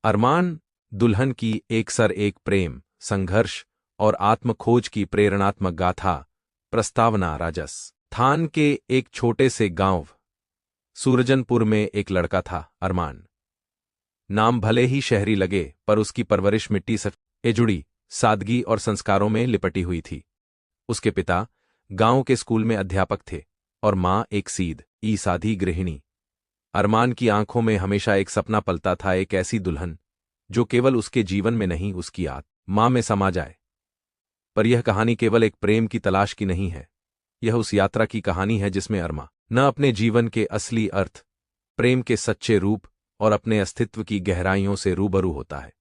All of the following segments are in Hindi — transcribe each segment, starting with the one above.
अरमान दुल्हन की एक सर एक प्रेम, संघर्ष और आत्मखोज की प्रेरणात्मक गाथा। प्रस्तावना। राजस्थान के एक छोटे से गांव सूरजनपुर में एक लड़का था, अरमान। नाम भले ही शहरी लगे, पर उसकी परवरिश मिट्टी से जुड़ी सादगी और संस्कारों में लिपटी हुई थी। उसके पिता गांव के स्कूल में अध्यापक थे और मां एक सीधी साधी गृहिणी। अरमान की आंखों में हमेशा एक सपना पलता था, एक ऐसी दुल्हन जो केवल उसके जीवन में नहीं, उसकी आत्मा में समा जाए। पर यह कहानी केवल एक प्रेम की तलाश की नहीं है। यह उस यात्रा की कहानी है जिसमें अरमान न अपने जीवन के असली अर्थ, प्रेम के सच्चे रूप और अपने अस्तित्व की गहराइयों से रूबरू होता है।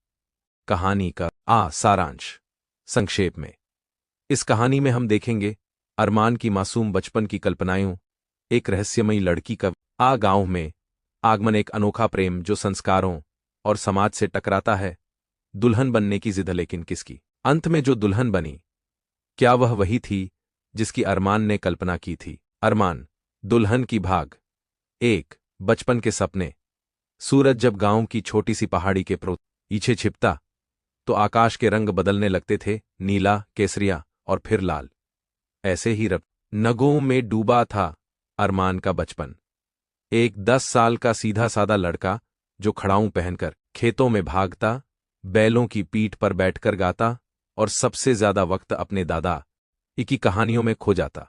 कहानी का सारांश संक्षेप में। इस कहानी में हम देखेंगे अरमान की मासूम बचपन की कल्पनाओं, एक रहस्यमयी लड़की का गांव में आगमन, एक अनोखा प्रेम जो संस्कारों और समाज से टकराता है, दुल्हन बनने की जिद, लेकिन किसकी? अंत में जो दुल्हन बनी, क्या वह वही थी जिसकी अरमान ने कल्पना की थी? अरमान दुल्हन की भाग एक। बचपन के सपने। सूरज जब गांव की छोटी सी पहाड़ी के पीछे छिपता तो आकाश के रंग बदलने लगते थे, नीला, केसरिया और फिर लाल। ऐसे ही नगों में डूबा था अरमान का बचपन। एक 10 साल का सीधा सादा लड़का जो खड़ाऊं पहनकर खेतों में भागता, बैलों की पीठ पर बैठकर गाता और सबसे ज्यादा वक्त अपने दादा की कहानियों में खो जाता।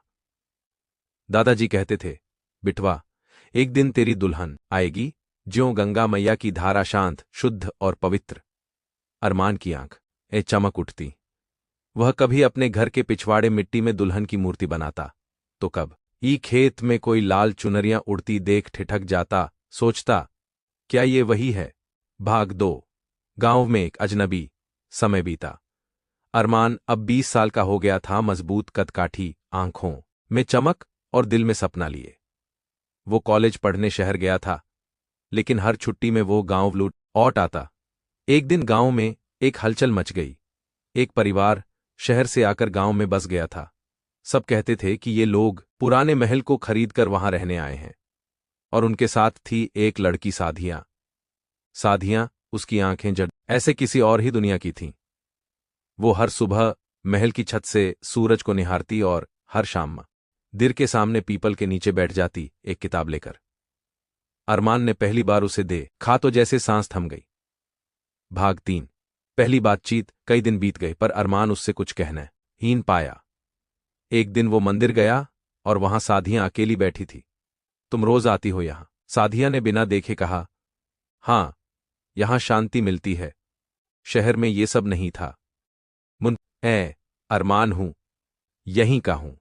दादाजी कहते थे, बिटवा, एक दिन तेरी दुल्हन आएगी, ज्यों गंगा मैया की धारा, शांत, शुद्ध और पवित्र। अरमान की आंख चमक उठती। वह कभी अपने घर के पिछवाड़े मिट्टी में दुल्हन की मूर्ति बनाता, तो कब खेत में कोई लाल चुनरियां उड़ती देख ठिठक जाता। सोचता, क्या ये वही है? भाग 2। गांव में एक अजनबी। समय बीता। अरमान अब 20 साल का हो गया था, मजबूत कदकाठी, आंखों में चमक और दिल में सपना लिए। वो कॉलेज पढ़ने शहर गया था, लेकिन हर छुट्टी में वो गांव लौट आता। एक दिन गांव में एक हलचल मच गई। एक परिवार शहर से आकर गांव में बस गया था। सब कहते थे कि ये लोग पुराने महल को खरीदकर वहां रहने आए हैं, और उनके साथ थी एक लड़की, साधिया। साधिया, उसकी आंखें जड़ ऐसे किसी और ही दुनिया की थीं। वो हर सुबह महल की छत से सूरज को निहारती और हर शाम मंदिर के सामने पीपल के नीचे बैठ जाती, एक किताब लेकर। अरमान ने पहली बार उसे देखा तो जैसे सांस थम गई। भाग 3। पहली बातचीत। कई दिन बीत गए, पर अरमान उससे कुछ कहना हीन पाया। एक दिन वो मंदिर गया और वहां साधिया अकेली बैठी थी। तुम रोज आती हो यहां? साधिया ने बिना देखे कहा। हां, यहां शांति मिलती है, शहर में ये सब नहीं था। अरमान हूं, यहीं का हूं।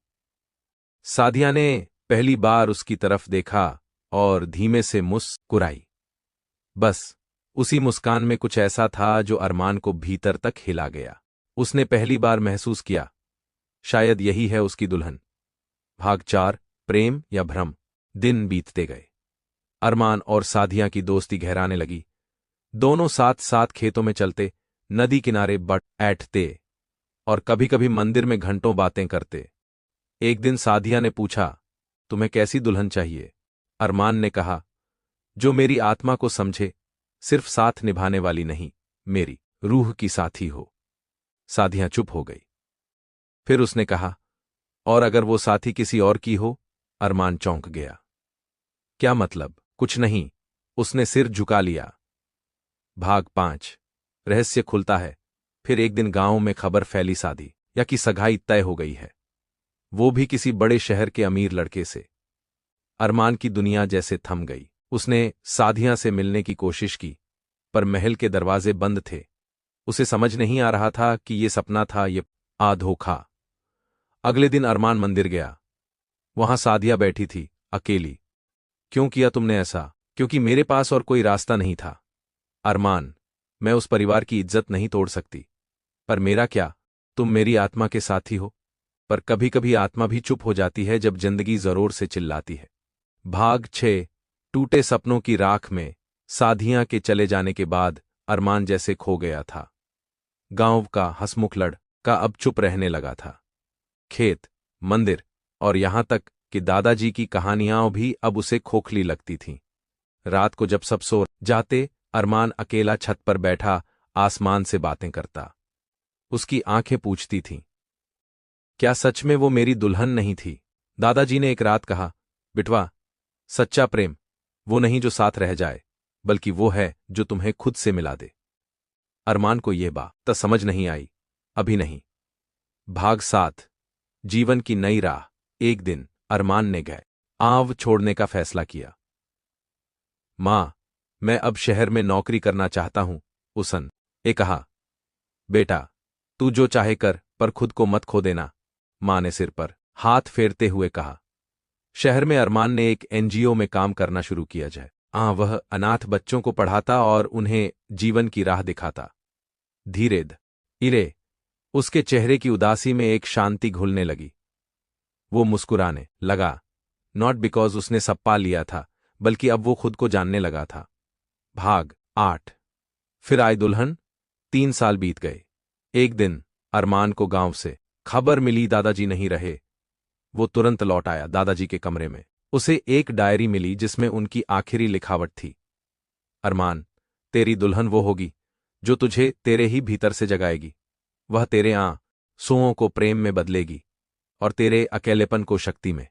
साधिया ने पहली बार उसकी तरफ देखा और धीमे से मुस्कुराई। बस उसी मुस्कान में कुछ ऐसा था जो अरमान को भीतर तक हिला गया। उसने पहली बार महसूस किया, शायद यही है उसकी दुल्हन। भाग 4। प्रेम या भ्रम। दिन बीतते गए। अरमान और साधिया की दोस्ती गहराने लगी। दोनों साथ साथ खेतों में चलते, नदी किनारे बैठते और कभी कभी मंदिर में घंटों बातें करते। एक दिन साधिया ने पूछा, तुम्हें कैसी दुल्हन चाहिए? अरमान ने कहा, जो मेरी आत्मा को समझे, सिर्फ साथ निभाने वाली नहीं, मेरी रूह की साथी हो। साधिया चुप हो गई। फिर उसने कहा, और अगर वो साथी किसी और की हो? अरमान चौंक गया। क्या मतलब? कुछ नहीं, उसने सिर झुका लिया। भाग 5। रहस्य खुलता है। फिर एक दिन गांव में खबर फैली, साधिया की सगाई तय हो गई है, वो भी किसी बड़े शहर के अमीर लड़के से। अरमान की दुनिया जैसे थम गई। उसने साधिया से मिलने की कोशिश की, पर महल के दरवाजे बंद थे। उसे समझ नहीं आ रहा था कि ये सपना था, ये धोखा। अगले दिन अरमान मंदिर गया। वहां साधिया बैठी थी, अकेली। क्यों किया तुमने ऐसा? क्योंकि मेरे पास और कोई रास्ता नहीं था। अरमान, मैं उस परिवार की इज्जत नहीं तोड़ सकती, पर मेरा क्या? तुम मेरी आत्मा के साथी हो। पर कभी कभी आत्मा भी चुप हो जाती है जब जिंदगी जरूर से चिल्लाती है। भाग 6। टूटे सपनों की राख में। साधिया के चले जाने के बाद अरमान जैसे खो गया था। गांव का हंसमुख लड़का अब चुप रहने लगा था। खेत, मंदिर और यहां तक कि दादाजी की कहानियां भी अब उसे खोखली लगती थीं। रात को जब सब सो जाते अरमान अकेला छत पर बैठा आसमान से बातें करता। उसकी आंखें पूछती थीं, क्या सच में वो मेरी दुल्हन नहीं थी? दादाजी ने एक रात कहा, बिटवा, सच्चा प्रेम वो नहीं जो साथ रह जाए, बल्कि वो है जो तुम्हें खुद से मिला दे। अरमान को यह बात समझ नहीं आई। अभी नहीं। भाग 7, जीवन की नई राह। एक दिन अरमान ने गांव छोड़ने का फैसला किया। मां, मैं अब शहर में नौकरी करना चाहता हूं, उसने कहा। बेटा, तू जो चाहे कर, पर खुद को मत खो देना, मां ने सिर पर हाथ फेरते हुए कहा। शहर में अरमान ने एक एनजीओ में काम करना शुरू किया जाए। वह अनाथ बच्चों को पढ़ाता और उन्हें जीवन की राह दिखाता। धीरे धीरे उसके चेहरे की उदासी में एक शांति घुलने लगी। वो मुस्कुराने लगा, नॉट बिकॉज उसने सब पा लिया था, बल्कि अब वो खुद को जानने लगा था। भाग 8, फिर आई दुल्हन। 3 साल बीत गए। एक दिन अरमान को गांव से खबर मिली, दादाजी नहीं रहे। वो तुरंत लौट आया। दादाजी के कमरे में उसे एक डायरी मिली जिसमें उनकी आखिरी लिखावट थी। अरमान, तेरी दुल्हन वो होगी जो तुझे तेरे ही भीतर से जगाएगी। वह तेरे आंसुओं को प्रेम में बदलेगी और तेरे अकेलेपन को शक्ति में।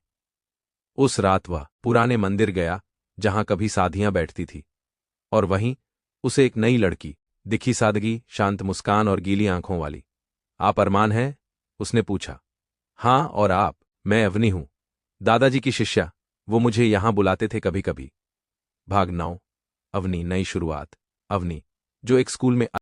उस रात वह पुराने मंदिर गया जहां कभी साधियां बैठती थी, और वहीं उसे एक नई लड़की दिखी, सादगी, शांत मुस्कान और गीली आंखों वाली। आप अरमान हैं? उसने पूछा। हाँ, और आप? मैं अवनी हूं, दादाजी की शिष्या। वो मुझे यहां बुलाते थे कभी कभी। भाग 9, अवनी, नई शुरुआत। अवनी, जो एक स्कूल में